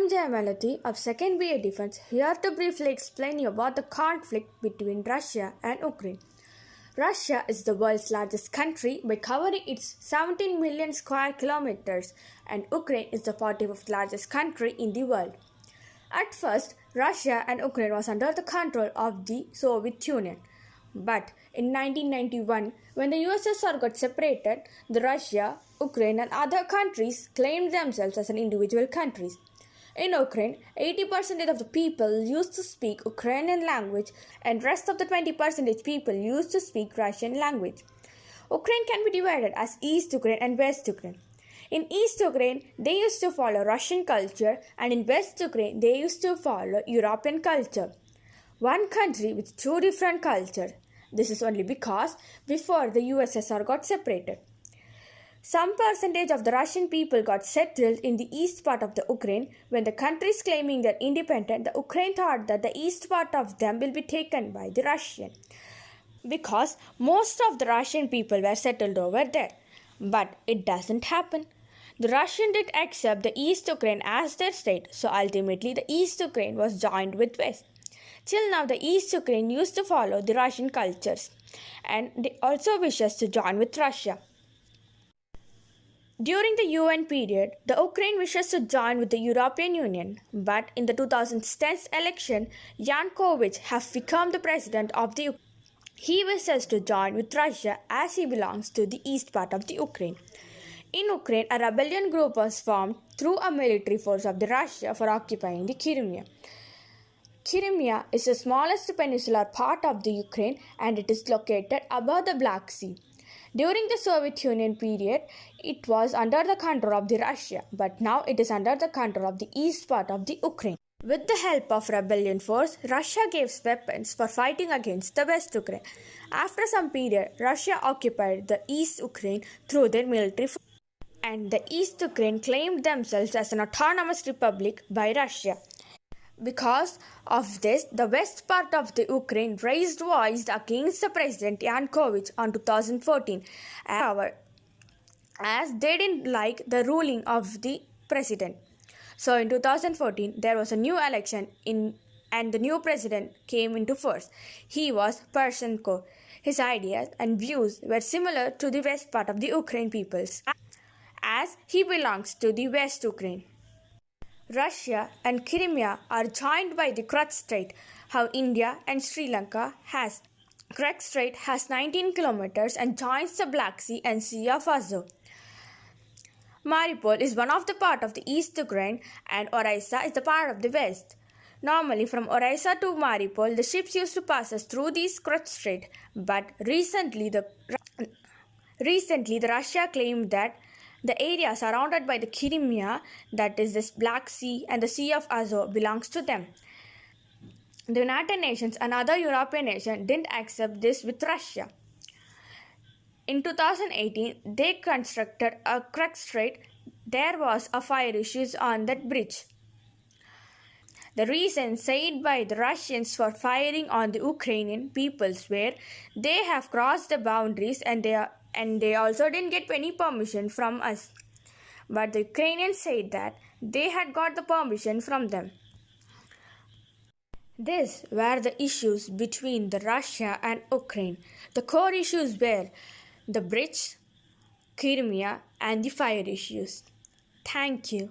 I'm Jaya Melody of 2nd BA Defense, here to briefly explain you about the conflict between Russia and Ukraine. Russia is the world's largest country by covering its 17 million square kilometers, and Ukraine is the 45th largest country in the world. At first, Russia and Ukraine was under the control of the Soviet Union. But in 1991, when the USSR got separated, the Russia, Ukraine and other countries claimed themselves as an individual countries. In Ukraine, 80% of the people used to speak Ukrainian language and rest of the 20% people used to speak Russian language. Ukraine can be divided as East Ukraine and West Ukraine. In East Ukraine, they used to follow Russian culture, and in West Ukraine, they used to follow European culture. One country with two different cultures. This is only because before the USSR got separated. Some percentage of the Russian people got settled in the east part of the Ukraine. When the countries claiming their independence, the Ukraine thought that the east part of them will be taken by the Russian, because most of the Russian people were settled over there. But it doesn't happen. The Russians did accept the East Ukraine as their state, so ultimately the East Ukraine was joined with West. Till now, the East Ukraine used to follow the Russian cultures, and they also wishes to join with Russia. During the UN period, the Ukraine wishes to join with the European Union, but in the 2010 election, Yanukovych has become the president of the Ukraine. He wishes to join with Russia as he belongs to the east part of the Ukraine. In Ukraine, a rebellion group was formed through a military force of the Russia for occupying the Crimea. Crimea is the smallest peninsular part of the Ukraine, and it is located above the Black Sea. During the Soviet Union period, it was under the control of the Russia, but now it is under the control of the east part of the Ukraine. With the help of rebellion force, Russia gave weapons for fighting against the West Ukraine. After some period, Russia occupied the East Ukraine through their military force, and the East Ukraine claimed themselves as an autonomous republic by Russia. Because of this, the west part of the Ukraine raised voice against the President Yanukovych on 2014 as they didn't like the ruling of the president. So in 2014, there was a new election and the new president came into force. He was Poroshenko. His ideas and views were similar to the west part of the Ukraine peoples, as he belongs to the West Ukraine. Russia and Crimea are joined by the Kerch Strait. How India and Sri Lanka has Kerch Strait has 19 kilometers and joins the Black Sea and Sea of Azov. Mariupol is one of the part of the East Ukraine, and Odessa is the part of the West. Normally, from Odessa to Mariupol, the ships used to pass us through this Kerch Strait, but recently the Russia claimed that the area surrounded by the Crimea, that is the Black Sea and the Sea of Azov, belongs to them. The United Nations and other European nations didn't accept this with Russia. In 2018, they constructed a Kerch Strait. There was a fire issues on that bridge. The reason said by the Russians for firing on the Ukrainian peoples were they have crossed the boundaries and they also didn't get any permission from us. But the Ukrainians said that they had got the permission from them. These were the issues between the Russia and Ukraine. The core issues were the bridge, Crimea and the fire issues. Thank you.